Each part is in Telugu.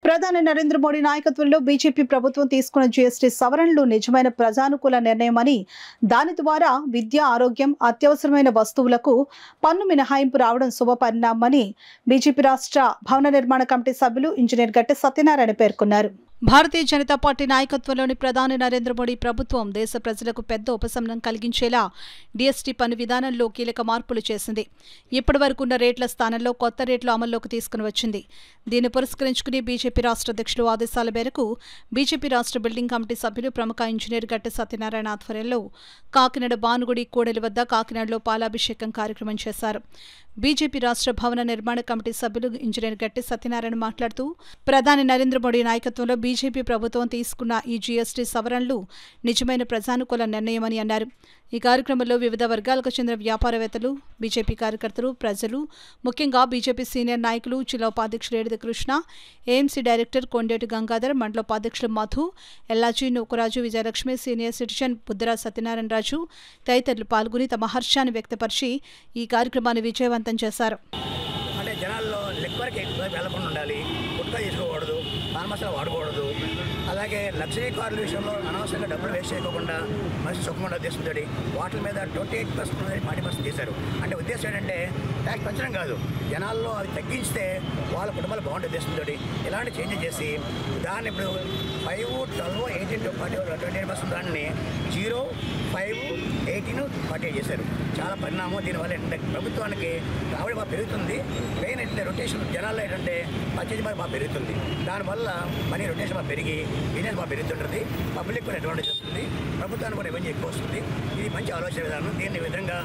ప్రధాని నరేంద్ర మోడీ నాయకత్వంలో బీజేపీ ప్రభుత్వం తీసుకున్న జీఎస్టీ సవరణలు నిజమైన ప్రజానుకూల నిర్ణయమని, దాని ద్వారా విద్య, ఆరోగ్యం, అత్యవసరమైన వస్తువులకు పన్ను మినహాయింపు రావడం శుభపరిణామని బీజేపీ రాష్ట్ర భవన నిర్మాణ కమిటీ సభ్యులు ఇంజనీర్ గట్టె సత్యనారాయణ పేర్కొన్నారు. భారతీయ జనతా పార్టీ నాయకత్వంలోని ప్రధాని నరేంద్ర మోడీ ప్రభుత్వం దేశ ప్రజలకు పెద్ద ఉపశమనం కలిగించేలా జీఎస్టీ పన్ను విధానంలో కీలక మార్పులు చేసింది. ఇప్పటి వరకు ఉన్న రేట్ల స్థానంలో కొత్త రేట్లు అమల్లోకి తీసుకుని వచ్చింది. దీన్ని పురస్కరించుకుని బీజేపీ రాష్ట్ర అధ్యక్షులు ఆదేశాల మేరకు బీజేపీ రాష్ట్ర బిల్డింగ్ కమిటీ సభ్యులు ప్రముఖ ఇంజనీర్ గట్టె సత్యనారాయణ ఆధ్వర్యంలో కాకినాడ భానుగుడి కూడలి వద్ద కాకినాడలో పాలాభిషేకం కార్యక్రమం చేశారు. బీజేపీ రాష్ట్ర భవన నిర్మాణ కమిటీ సభ్యులు ఇంజనీర్ గట్టె సత్యనారాయణ మాట్లాడుతూ, ప్రధాని నరేంద్ర మోడీ నాయకత్వంలో బీజేపీ ప్రభుత్వం తీసుకున్న ఈ జీఎస్టీ సవరణలు నిజమైన ప్రజానుకూల నిర్ణయమని అన్నారు. ఈ కార్యక్రమంలో వివిధ వర్గాలకు చెందిన వ్యాపారవేత్తలు, బీజేపీ కార్యకర్తలు, ప్రజలు, ముఖ్యంగా బీజేపీ సీనియర్ నాయకులు జిల్లా ఉపాధ్యక్షులు ఏడిది కృష్ణ, ఏఎంసీ డైరెక్టర్ కొండేటి గంగాధర్, మండల ఉపాధ్యక్షులు మధు, ఎల్లాజీ, నూకరాజు, విజయలక్ష్మి, సీనియర్ సిటిజన్ బుద్ధరా సత్యనారాయణ రాజు తదితరులు పాల్గొని తమ హర్షాన్ని వ్యక్తపరిచి ఈ కార్యక్రమాన్ని విజయవంతం చేశారు. అంటే జనాల్లో లిక్వర్కి వెళ్లకుండా ఉండాలి, గుట్కా తీసుకోకూడదు, పాన్ మసాలా వాడకూడదు. అలాగే లగ్జరీ కార్ల విషయంలో అనవసరంగా డబ్బులు వేస్ట్ చేయకుండా మంచి సుఖమైన ఉద్దేశంతో వాటి మీద 28% 40% చేశారు. అంటే ఉద్దేశం ఏంటంటే ట్యాక్స్ పెంచడం కాదు, జనాల్లో అవి తగ్గించితే వాళ్ళ కుటుంబాలు బాగుండే ఉద్దేశంతో ఇలాంటి చేంజెస్ చేసి దాన్ని ఇప్పుడు 5, 12, 18, 28% దాన్ని 0, 5, 18, 48 చేశారు. చాలా పరిణామం. దీనివల్ల ఏంటంటే ప్రభుత్వానికి రాబడి బాగా పెరుగుతుంది. మెయిన్ ఏంటంటే రొటేషన్ జనాల్లో ఏంటంటే పర్చేజ్ బాగా పెరుగుతుంది. దానివల్ల మనీ రొటేషన్ బాగా పెరిగి బిజినెస్ బాగా పెరుగుతుంటుంది. పబ్లిక్ కూడా అడ్వాంటేజ్ వస్తుంది, ప్రభుత్వానికి కూడా రెవెన్యూ ఎక్కువ వస్తుంది. ఇది మంచి ఆలోచన విధానం. దీన్ని విధంగా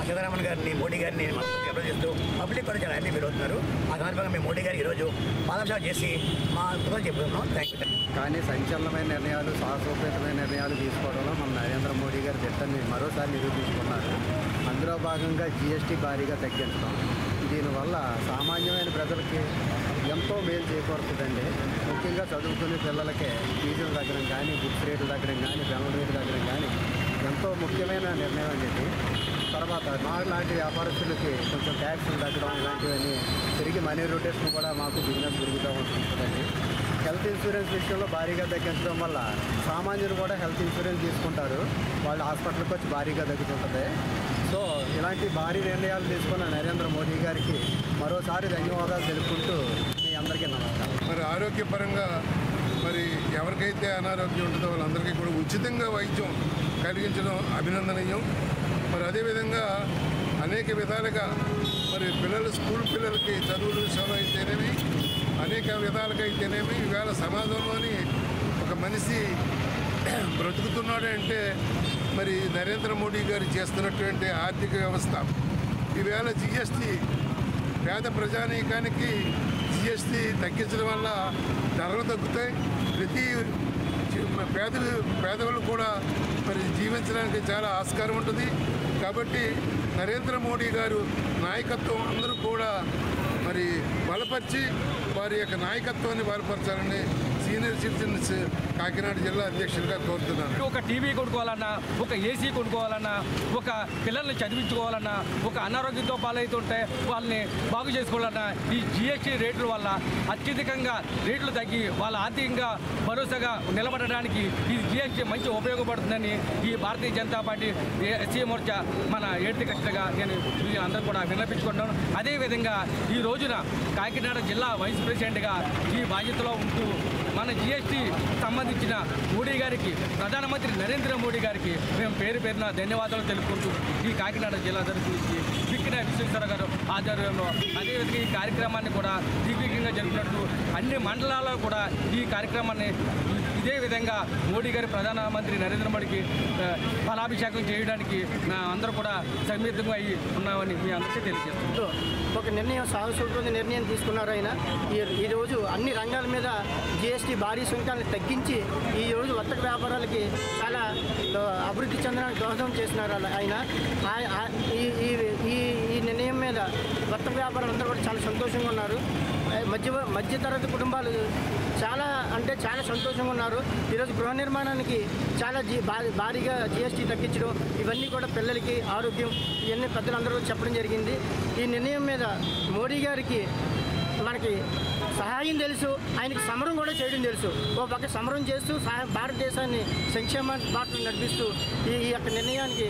సీతారామన్ గారిని, మోడీ గారిని అభివృద్ధిస్తూ పబ్లిక్ కూడా చాలా హ్యాపీ ఫీల్ అవుతున్నారు. ఆ సందర్భంగా మేము మోడీ గారికి ఈరోజు పాదయాత్ర చేసి మా కృతజ్ఞతలు చెప్పుకుంటున్నాం. Thank you. కానీ సంచలనమైన నిర్ణయాలు, సాహసోపేతమైన నిర్ణయాలు తీసుకోవడంలో మన నరేంద్ర మోడీ గారు దిట్టని మరోసారి నిరూపించుకున్నారు. అందులో భాగంగా జీఎస్టీ భారీగా తగ్గించడం, దీనివల్ల సామాన్యమైన ప్రజలకి ఎంతో మేలు చేకూరుతుందండి. ముఖ్యంగా చదువుకునే పిల్లలకే ఫీజుల దగ్గర కానీ, బుక్స్ రేట్ల దగ్గర కానీ, పెన్నుల రేటు దగ్గర కానీ ఎంతో ముఖ్యమైన నిర్ణయం అనేది. తర్వాత లాంటి వ్యాపారస్తులకి కొంచెం ట్యాక్సులు తగ్గడం ఇలాంటివన్నీ తిరిగి మనీ రొటేషన్ కూడా మాకు బిజినెస్ పెరుగుతూ ఉంటుందండి. హెల్త్ ఇన్సూరెన్స్ విషయంలో భారీగా తగ్గించడం వల్ల సామాన్యులు కూడా హెల్త్ ఇన్సూరెన్స్ తీసుకుంటారు, వాళ్ళు హాస్పిటల్కి వచ్చి భారీగా తగ్గుతుంటుంది. సో ఇలాంటి భారీ నిర్ణయాలు తీసుకున్న నరేంద్ర మోడీ గారికి మరోసారి ధన్యవాదాలు తెలుపుకుంటూ మీ అందరికీ నమస్కారం. మరి ఆరోగ్యపరంగా మరి ఎవరికైతే అనారోగ్యం ఉంటుందో వాళ్ళందరికీ కూడా ఉచితంగా వైద్యం కలిగించడం అభినందనీయం. మరి అదేవిధంగా అనేక విధాలుగా మరి స్కూల్ పిల్లలకి చదువుల విషయంలో అయితేనేమి, అనేక విధాలుగా అయితేనేమి, ఈవేళ సమాజంలోని ఒక మనిషి బ్రతుకుతున్నాడు అంటే మరి నరేంద్ర మోడీ గారు చేస్తున్నటువంటి ఆర్థిక వ్యవస్థ. ఈవేళ జీఎస్టీ పేద ప్రజానీకానికి జీఎస్టీ తగ్గించడం వల్ల ధరలు తగ్గుతాయి. ప్రతి పేదవాళ్ళు కూడా మరి జీవించడానికి చాలా ఆస్కారం ఉంటుంది. కాబట్టి నరేంద్ర మోడీ గారు నాయకత్వం అందరూ కూడా మరి బలపరిచి వారి యొక్క నాయకత్వాన్ని బలపరచాలని సీనియర్ సిటిజన్స్ కాకినాడ జిల్లా అధ్యక్షుడిగా కోరుతున్నాను. ఒక టీవీ కొనుక్కోవాలన్నా, ఒక ఏసీ కొనుక్కోవాలన్నా, ఒక పిల్లల్ని చదివించుకోవాలన్నా, ఒక అనారోగ్యంతో పాలవుతుంటే వాళ్ళని బాగు చేసుకోవాలన్నా ఈ జీఎస్టీ రేట్ల వల్ల అత్యధికంగా రేట్లు తగ్గి వాళ్ళ ఆర్థికంగా భరోసాగా నిలబడడానికి ఈ జీఎస్టీ మంచి ఉపయోగపడుతుందని ఈ భారతీయ జనతా పార్టీ ఎస్సీ మోర్చా మన ఏడిది కృష్ణగా నేను అందరూ కూడా విన్నపించుకుంటున్నాను. అదేవిధంగా ఈ రోజున కాకినాడ జిల్లా వైస్ ప్రెసిడెంట్గా ఈ బాధ్యతలో ఉంటూ మన జీఎస్టీ సంబంధించిన మోడీ గారికి, ప్రధానమంత్రి నరేంద్ర మోడీ గారికి మేము పేరున ధన్యవాదాలు తెలుపుకుంటూ ఈ కాకినాడ జిల్లా తరఫు బిక్కిన విశ్వేశ్వర గారు ఆధ్వర్యంలో అదేవిధంగా ఈ కార్యక్రమాన్ని కూడా దిగ్విజయంగా జరుపుతున్నట్టు అన్ని మండలాల్లో కూడా ఈ కార్యక్రమాన్ని ఇదే విధంగా మోడీ గారి, ప్రధానమంత్రి నరేంద్ర మోడీకి ఫలాభిషేకం చేయడానికి అందరూ కూడా సన్నిహితంగా అయ్యి ఉన్నామని మీ అందరికీ తెలియజేస్తున్నాం. ఒక నిర్ణయం, సాహసోపేత నిర్ణయం తీసుకున్నారు ఆయన. ఈరోజు అన్ని రంగాల మీద జీఎస్టీ భారీ సుంకాలను తగ్గించి ఈరోజు వర్తక వ్యాపారాలకి చాలా అభివృద్ధి చెందడానికి దోహదం చేస్తున్నారు ఆయన. ఈ నిర్ణయం మీద వర్తక వ్యాపారాలు అందరూ కూడా చాలా సంతోషంగా ఉన్నారు. మధ్యతరగతి కుటుంబాలు చాలా సంతోషంగా ఉన్నారు. ఈరోజు గృహ నిర్మాణానికి చాలా భారీగా జీఎస్టీ తగ్గించడం, ఇవన్నీ కూడా పిల్లలకి ఆరోగ్యం, ఇవన్నీ పెద్దలందరూ చెప్పడం జరిగింది. ఈ నిర్ణయం మీద మోడీ గారికి మనకి సహాయం తెలుసు, ఆయనకి సమరం కూడా చేయడం తెలుసు. ఓ పక్క సమరం చేస్తూ భారతదేశాన్ని సంక్షేమ బాటలు నడిపిస్తూ ఈ యొక్క నిర్ణయానికి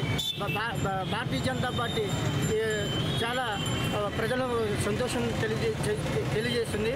భారతీయ జనతా పార్టీ చాలా ప్రజలకు సంతోషం తెలియజేస్తుంది.